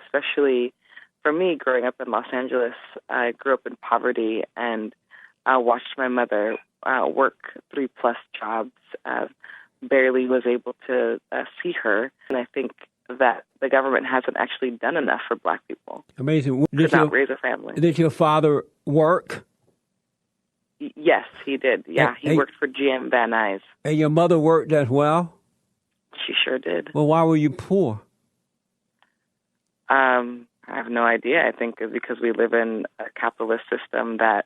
especially for me growing up in Los Angeles. I grew up in poverty and watched my mother work 3+ jobs, barely was able to see her. And I think that the government hasn't actually done enough for Black people. Amazing. Could not raise a family. Did your father work? Yes, he did. Yeah, he worked for GM Van Nuys. And your mother worked as well? She sure did. Well, why were you poor? I have no idea. I think because we live in a capitalist system that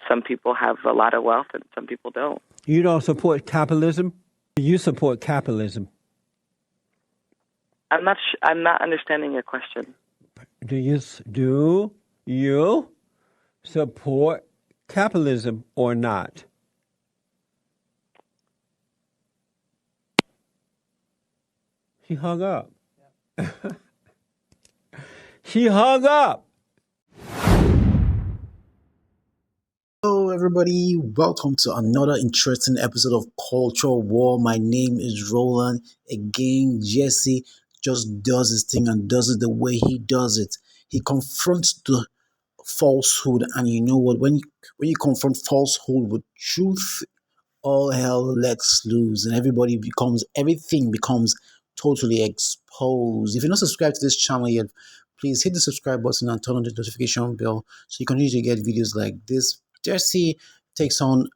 some people have a lot of wealth and some people don't. You don't support capitalism? You support capitalism. I'm not understanding your question. Do you support capitalism or not? She hung up. She hung up. Hello, everybody. Welcome to another interesting episode of Culture War. My name is Roland. Again, Jesse just does his thing and does it the way he does it. He confronts the falsehood, and you know what? When you confront falsehood with truth, all hell lets loose, and everything becomes totally exposed. If you're not subscribed to this channel yet, please hit the subscribe button and turn on the notification bell so you continue to get videos like this. Jesse takes on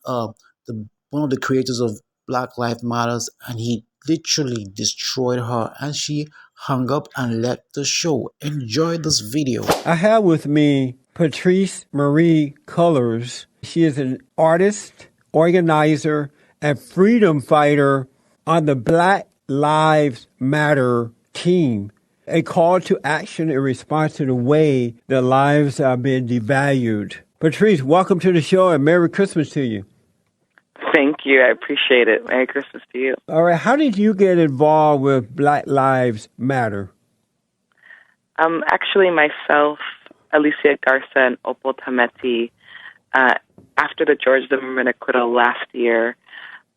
one of the creators of Black Lives Matters, and he literally destroyed her, and she hung up and left the show. Enjoy this video. I have with me Patrice Marie Cullors. She is an artist, organizer, and freedom fighter on the Black Lives Matter team. A call to action in response to the way their lives are being devalued. Patrice, welcome to the show and Merry Christmas to you. Thank you. I appreciate it. Merry Christmas to you. All right. How did you get involved with Black Lives Matter? Actually, myself, Alicia Garza, and Opal Tameti, after the George Zimmerman acquittal last year,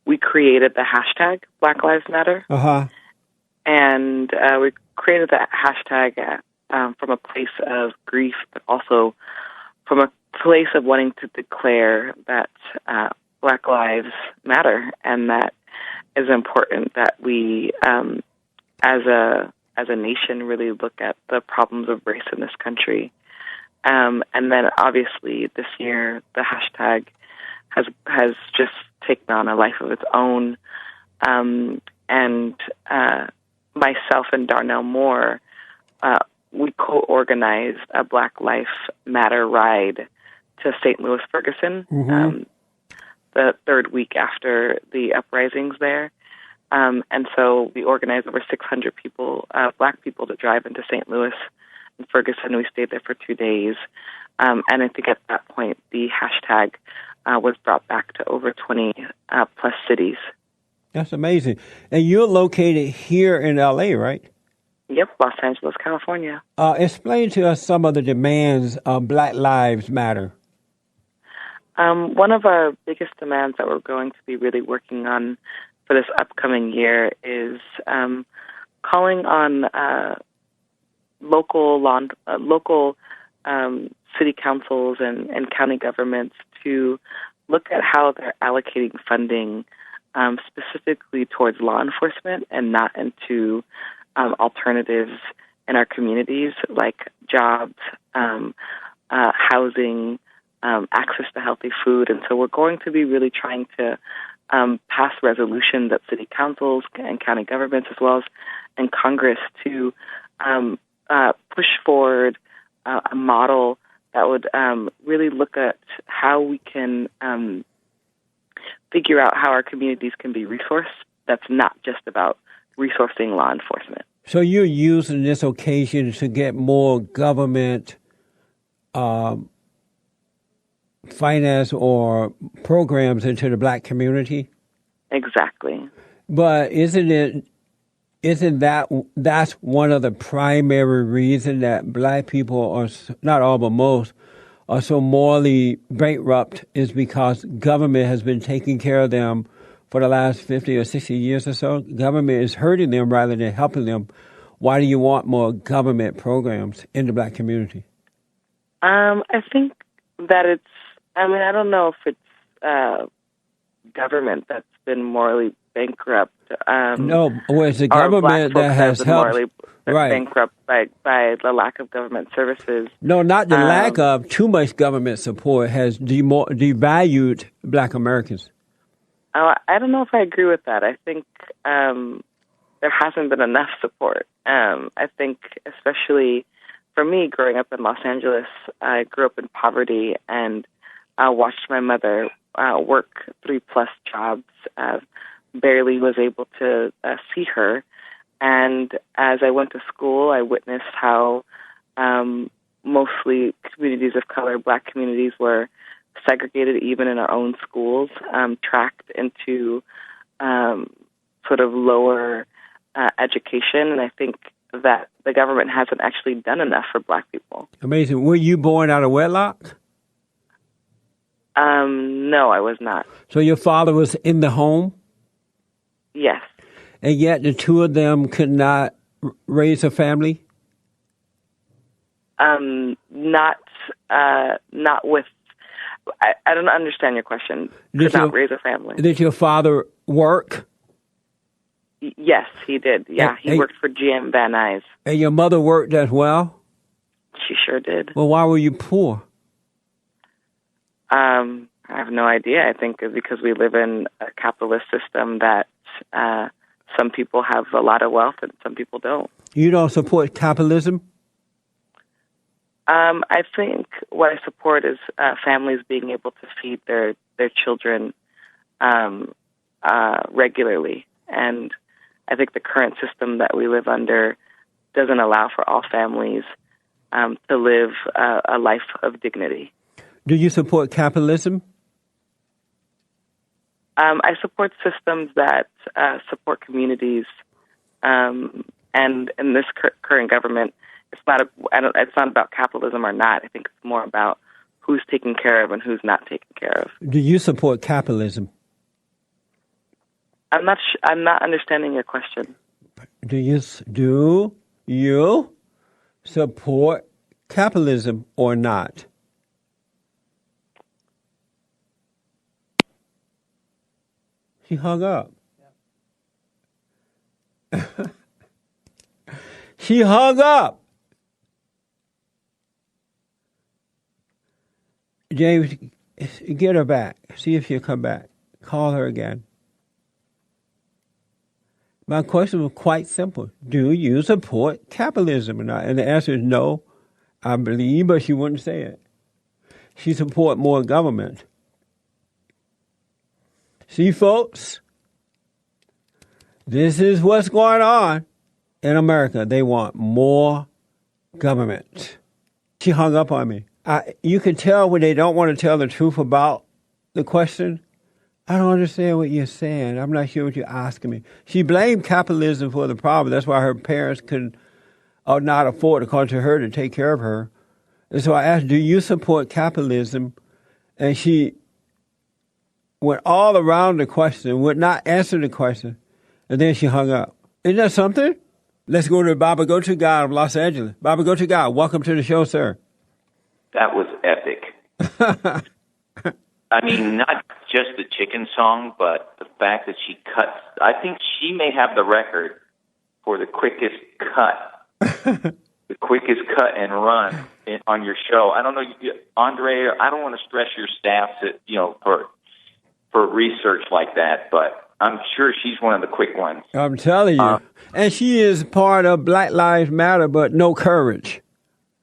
we created the hashtag Black Lives Matter. Uh-huh. And we created that hashtag from a place of grief, but also from a place of wanting to declare that Black lives matter, and that is important that we, as a nation, really look at the problems of race in this country. And then, obviously, this year the hashtag has just taken on a life of its own. And myself and Darnell Moore, we co-organized a Black Lives Matter ride to St. Louis Ferguson. Mm-hmm. The third week after the uprisings there. And so we organized over 600 people, Black people, to drive into St. Louis and Ferguson. We stayed there for 2 days. And I think at that point, the hashtag was brought back to over 20 plus cities. That's amazing. And you're located here in L.A., right? Yep, Los Angeles, California. Explain to us some of the demands of Black Lives Matter. One of our biggest demands that we're going to be really working on for this upcoming year is calling on local city councils and county governments to look at how they're allocating funding specifically towards law enforcement and not into alternatives in our communities like jobs, housing, access to healthy food. And so we're going to be really trying to pass resolutions at city councils and county governments as well as in Congress to push forward a model that would really look at how we can figure out how our communities can be resourced. That's not just about resourcing law enforcement. So you're using this occasion to get more government finance or programs into the Black community? Exactly. But isn't that's one of the primary reasons that Black people are, not all but most, are so morally bankrupt is because government has been taking care of them for the last 50 or 60 years or so? Government is hurting them rather than helping them. Why do you want more government programs in the black community? I think that I don't know if it's government that's been morally bankrupt. No, well, it's the Or black government folks that have has been helped. morally Right. bankrupt by the lack of government services. No, not the lack of too much government support has devalued black Americans. I don't know if I agree with that. I think there hasn't been enough support. I think, especially for me, growing up in Los Angeles, I grew up in poverty and watched my mother work 3+ jobs. Barely was able to see her. And as I went to school, I witnessed how mostly communities of color, black communities, were segregated even in our own schools, tracked into sort of lower education. And I think that the government hasn't actually done enough for black people. Amazing. Were you born out of wedlock? No, I was not. So your father was in the home? Yes. And yet the two of them could not raise a family? Not with. I don't understand your question. Could not raise a family. Did your father work? Yes, he did. Yeah, he worked for GM Van Nuys. And your mother worked as well? She sure did. Well, why were you poor? I have no idea. I think because we live in a capitalist system that some people have a lot of wealth and some people don't. You don't support capitalism? I think what I support is families being able to feed their children regularly. And I think the current system that we live under doesn't allow for all families to live a life of dignity. Do you support capitalism? I support systems that support communities, and in this current government, it's not about capitalism or not. I think it's more about who's taken care of and who's not taken care of. Do you support capitalism? I'm not understanding your question. Do you support capitalism or not? She hung up. She hung up. James, get her back. See if she'll come back. Call her again. My question was quite simple. Do you support capitalism or not? And the answer is no, I believe, but she wouldn't say it. She support more government. See, folks, this is what's going on in America. They want more government. She hung up on me. You can tell when they don't want to tell the truth about the question. I don't understand what you're saying. I'm not sure what you're asking me. She blamed capitalism for the problem. That's why her parents could not afford to come to her to take care of her. And so I asked, do you support capitalism? And she went all around the question, would not answer the question, and then she hung up. Isn't that something? Let's go to Baba Go To God of Los Angeles. Baba Go To God, welcome to the show, sir. That was epic. I mean, not just the chicken song, but the fact that she cuts. I think she may have the record for the quickest cut, the quickest cut and run on your show. I don't know, Andre. I don't want to stress your staff for research like that, but I'm sure she's one of the quick ones. I'm telling you. And she is part of Black Lives Matter, but no courage.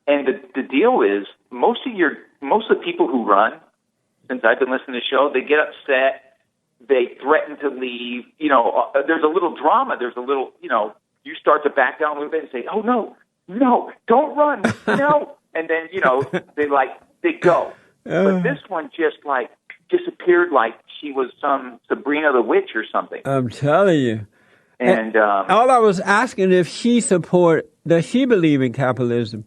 And the deal is, most of the people who run, since I've been listening to the show, they get upset. They threaten to leave. There's a little drama. There's a little, you start to back down a little bit and say, oh, no, don't run, no. And then, they go. But this one just disappeared like she was some Sabrina the Witch or something. I'm telling you. And all I was asking does she believe in capitalism?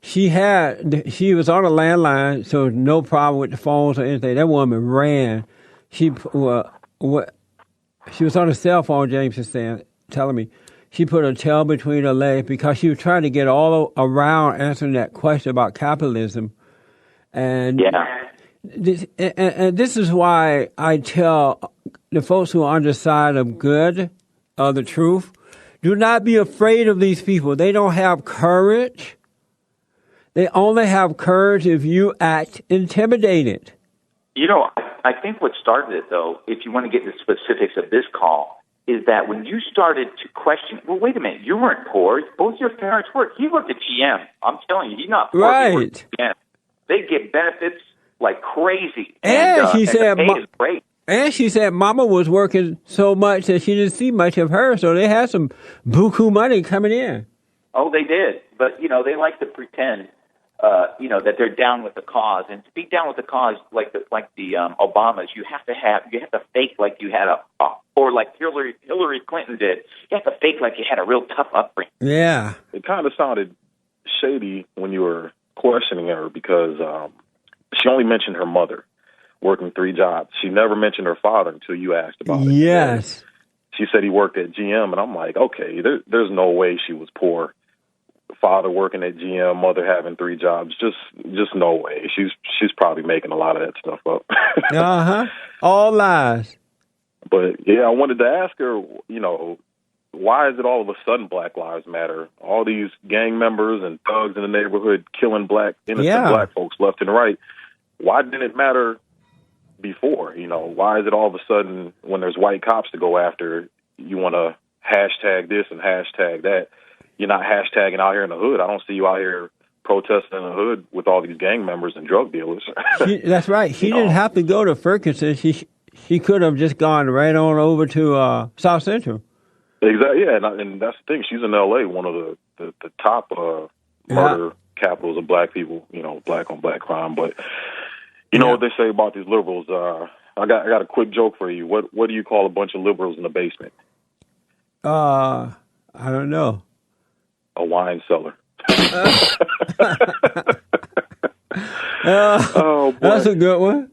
She was on a landline, so no problem with the phones or anything. That woman ran. She was on a cell phone, James is telling me. she put her tail between her legs because she was trying to get all around answering that question about capitalism. And this is why I tell the folks who are on the side of good, of the truth, do not be afraid of these people. They don't have courage. They only have courage if you act intimidated. You know, I think what started it, though, if you want to get the specifics of this call, is that when you started to question, well, wait a minute, you weren't poor. Both your parents worked. He worked at GM. I'm telling you, he's not poor. Right. They get benefits like crazy. And she said, the pay is great. And she said Mama was working so much that she didn't see much of her, so they had some buku money coming in. Oh, they did. But, you know, they like to pretend, that they're down with the cause. And to be down with the cause, like the Obamas, you have to fake like you had or like Hillary Clinton did. You have to fake like you had a real tough upbringing. Yeah. It kind of sounded shady when you were questioning her because she only mentioned her mother working 3 jobs. She never mentioned her father until you asked about it. Yes. She said he worked at GM, and I'm like, okay, there's no way she was poor. Father working at GM, mother having 3 jobs, just no way. She's probably making a lot of that stuff up. All lies. But yeah, I wanted to ask her, why is it all of a sudden Black Lives Matter? All these gang members and thugs in the neighborhood killing innocent black folks left and right. Why didn't it matter before? Why is it all of a sudden when there's white cops to go after, you want to hashtag this and hashtag that? You're not hashtagging out here in the hood. I don't see you out here protesting in the hood with all these gang members and drug dealers. That's right. She didn't have to go to Ferguson. She could have just gone right on over to South Central. Exactly. Yeah, and that's the thing. She's in L.A., one of the top murder capitals of black people. Black on black crime. But you know what they say about these liberals. I got a quick joke for you. What do you call a bunch of liberals in the basement? I don't know. A wine cellar. Oh, boy. That's a good one.